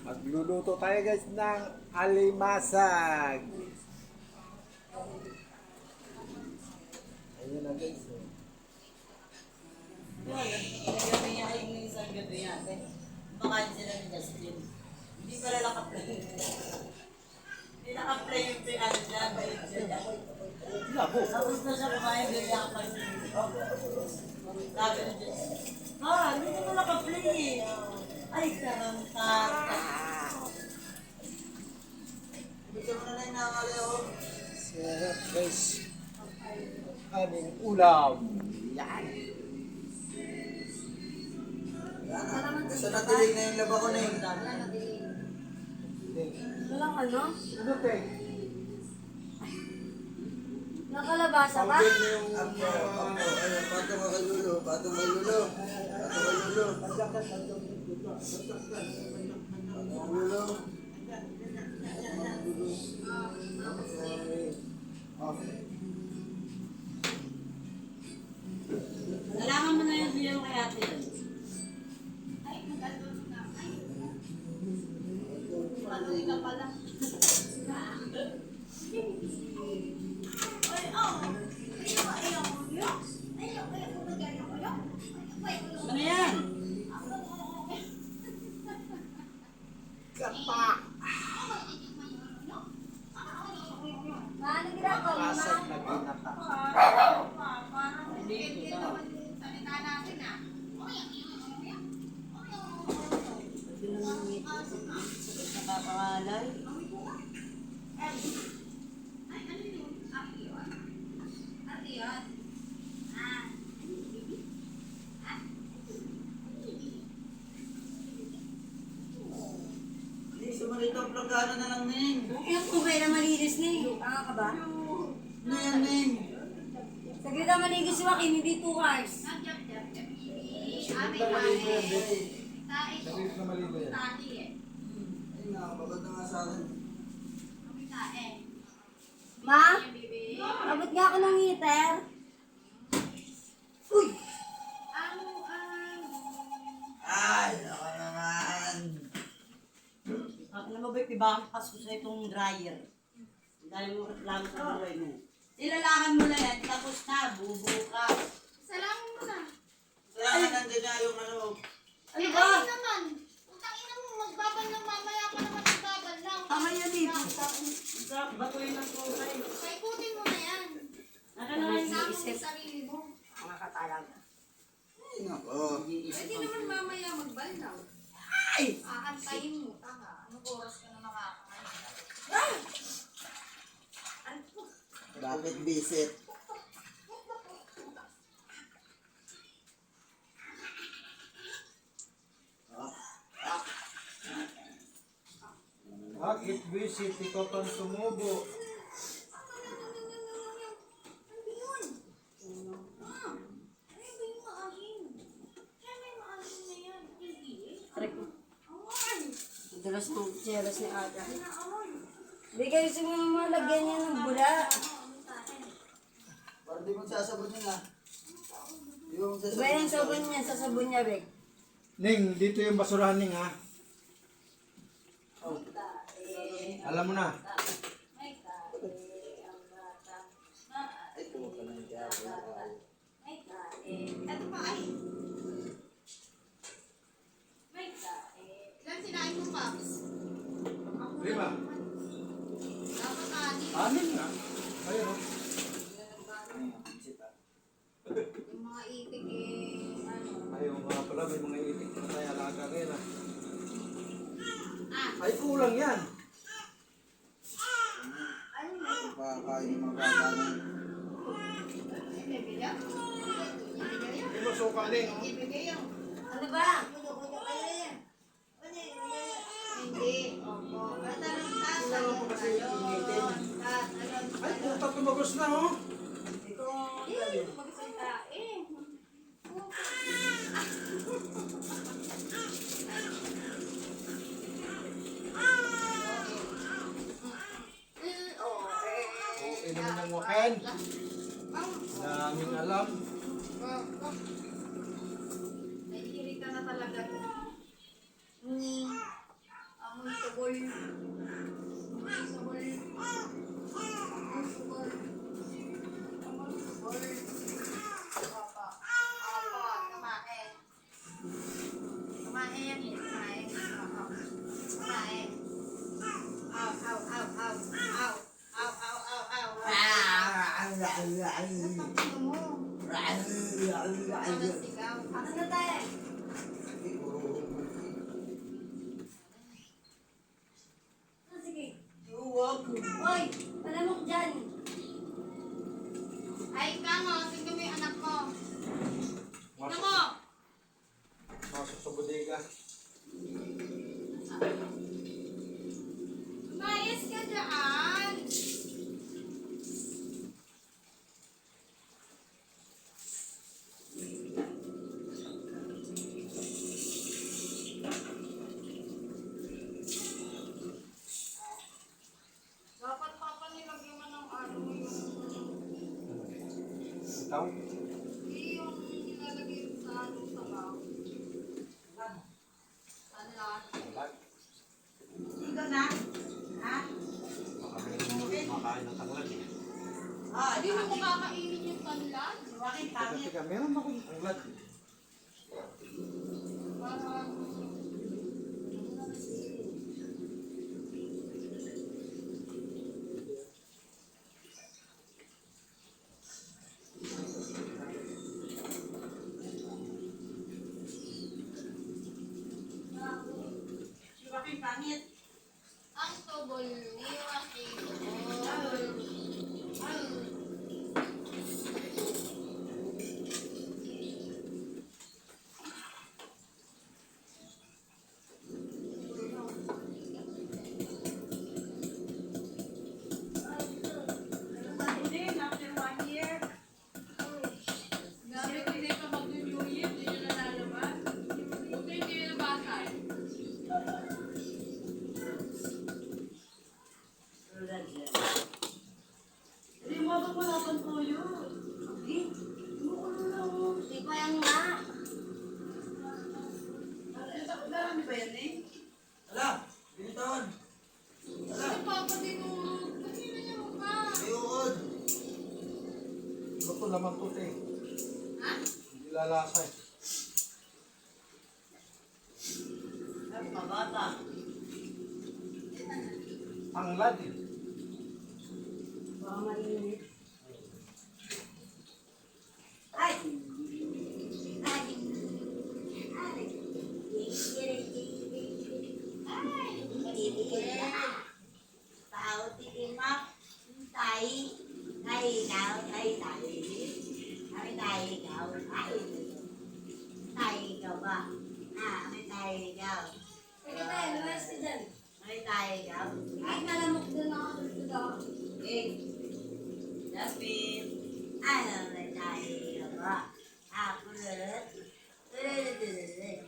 Magluluto tayo guys ng alimasag. Ayun na guys. Gabi niya yung isang gabi natin. Makain sila ni Justin. Hindi pala naka-play. Hindi naka-play yung ano dyan. Balik siya. Tapos na siya kumain, bigla ka pag sabi ni Justin. Hindi ka na naka-play eh. Ay, karanta. Bigyan mo na lang yung nakakalaw. Sarap guys. Aming ulam. Yan. Gusto na tilig na yung laba ko na yung Walang ano? Ano te? Nakalabasa ba? Pag-build mo yung ayun, patong makalulo, patong malulo, patong malulo. Malulo. Kailangan mo na yung video kay ate yan. Patuloy ka pala. Ano yan? kapa. Ano ginagawa mo? Kasag na ginata. Hindi ito. Nakapangalay. Hindi, sumarito ang plagano na lang, Neng. Yung kubay na malinis na eh. Tanga ka ba? Ano yan, Neng? Saglit na malinis si Joaquin, hindi 2 hours. Sarap na maligo yan. Ay, nakakabagod na nga sa akin. Ma? Abot nga ako ng heater. Uy! Ay, ako naman. Ako na mabay, pibakas ko sa itong dryer. Dahil mo reklamo sa buhay mo. Ilalangan mo na yan, tapos na, bubuo ka. Salamin mo na. Kailangan nandiyan na yung ano. Ano ba? Ay naman. Utang ina mo, magbabal lang mamaya pa naman magbabal lang. Tama yan dito. Batuin ng kulay. Paikutin mo na yan. Nakalaman Sama mo Isip. yung sarili mo. Mga katalaga. Ay, nako. Pwede naman mamaya magbalaw. Ay! Aantayin mo. Taka, anong oras ka na makakain? Bakit visit? Bakit visit ikaw pang sumubo? Dulas ng jealous ni Ada. Hindi kayo siguro lagyan niya ng bula. Para di mo sasabot niya. Yung Iba yung sabon niya sa sabon niya, Bek. Ning, dito yung basurahan Ning ha. Oh. Alam mo na. Ay, tuwa ka na niya. Ito pa ay. Ilan sinain mo, Paps? 5. Dapat ani. Anin nga. Ayun o. Yung mga itik eh, ano. Ayun nga pala, may mga itik na tayo alaga ngayon ha. Ah, Ay, kulang yan. ano na? Kakain yung mga bata na. Ibigay yan? Ibigay yan? May masuka Ning. oh. Ibigay yan. Ano ba? Hindi. Opo. Matarang Kailangan po kasi initin. Ay, puta tumagos na oh. Ito, Magsalita eh. Okay naman ng wakan. Daming alam. Naiirita na talaga. Amo Ano na tayo? Ah, sige. Hoy, palamok dyan. Ay, kamo, tingnan mo yung anak mo. Tingnan mo. Masok sa bodega. Umayos ka dyan. Dapat papa nilagyan mo ng ano yung... Ikaw? Yung nilalagay mo sa ano sa baw. Tanlan. Dito na. Ha? Makain ng tanglad eh. Ah, Hindi mo kakainin yung tanlan. Bakit Teka, pangit? teka, meron akong tanglad. Para Bakit pangit? ang tubol ni Joaquin. Hindi, after 1 year. Grabe, hindi pa mag-New Year, hindi nyo nalalabas. Buti hindi nyo nabasan. Tulad yan. Hindi mo ba malaban po yun? Eh, umuulo lang mo. Di pa yan nga. Marami ba yan eh? Ala, binitawan. Kasi papa tinurog. Kasi na niya mukha. Ayun. Ito laman to eh. Ha? Hindi lalasa eh. Ay, mabata. Tanglad eh. Baka mainit. Ay! Ay! Ay! Tao tikimak. Tay. Tay ikaw. Tay tay. Ay tay ikaw. Tay. Tay ikaw ba? Ay tay ikaw. Sige tayo, lumayas ka dyan. Ay tay ikaw. Ay, malamok doon ako dito daw. Eh. Jasmine. Ano may tay ikaw ba? Ako ulit. Ulit.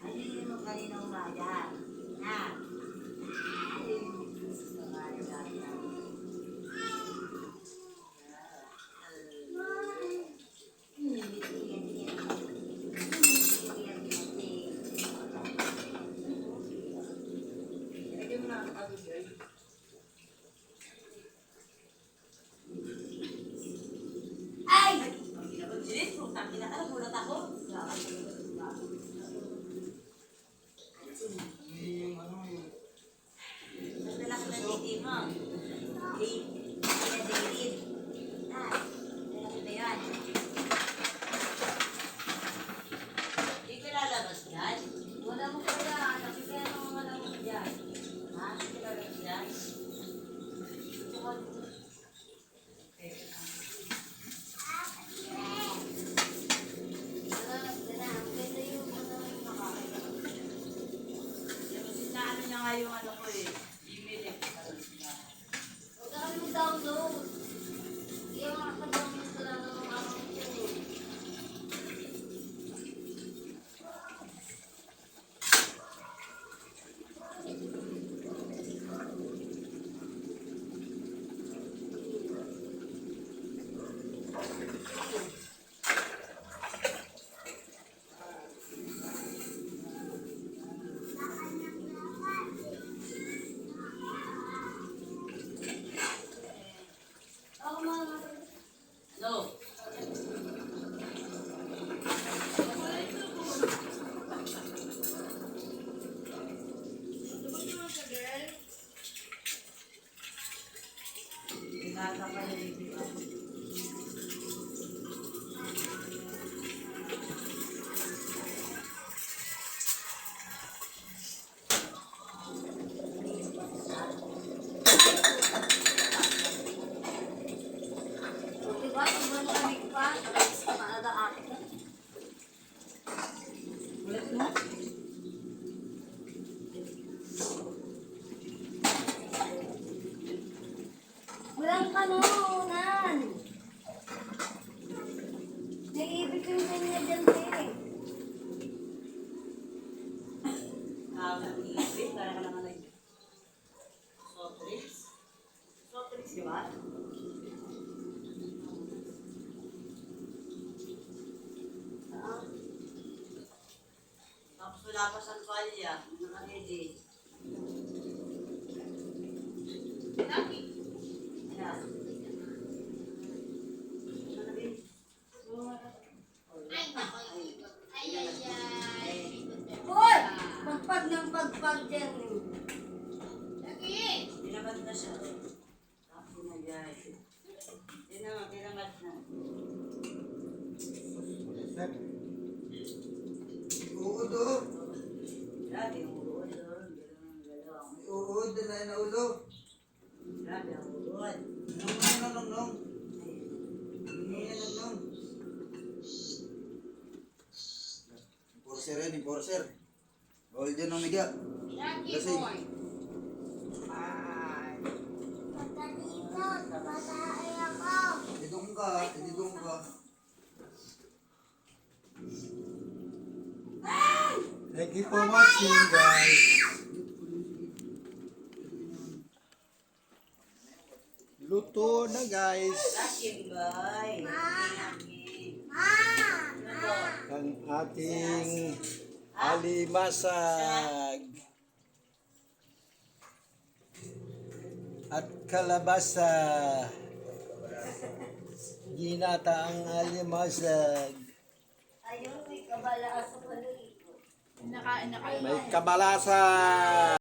Ano mo kanina umaga? Ha? Ay! Jeez, kung tangina ka, nagulat ako. Yung ano, yung... Nagdala ko ng titi mo. Eh, pinadilid. Ah, dala ko na yan. Hindi ko lalabas yan. Wala mo kaya, nakikaya ng mga lamok dyan. Ha? Hindi ko lalabas yan. Yung ano niya nga yung ano ko eh. Email eh. Huwag ka kami mag-download. Hindi ako nakapag-download talaga ng mga ko. wala pa sa palya. Naka-ready. Lagi. Yan. Hoy! Pagpag ng pagpag dyan. Lagi. Tinamad na siya. Tapos na guys. Tinamad na. Set. Uod oh. Grabe ang uod. Galaw. Uod, dala na ulo. Grabe ang uod. Nong. Enforcer yan, enforcer. Bawal dyan ang miga. Lagi, Lasing. boy. Idong ka. Thank you for watching, guys. Luto na, guys. Lagi, boy. Ang ating alimasag at kalabasa. Ginata ang alimasag. Ayun, may kabala sa paligid. Nakain na kayo. May kabalasa.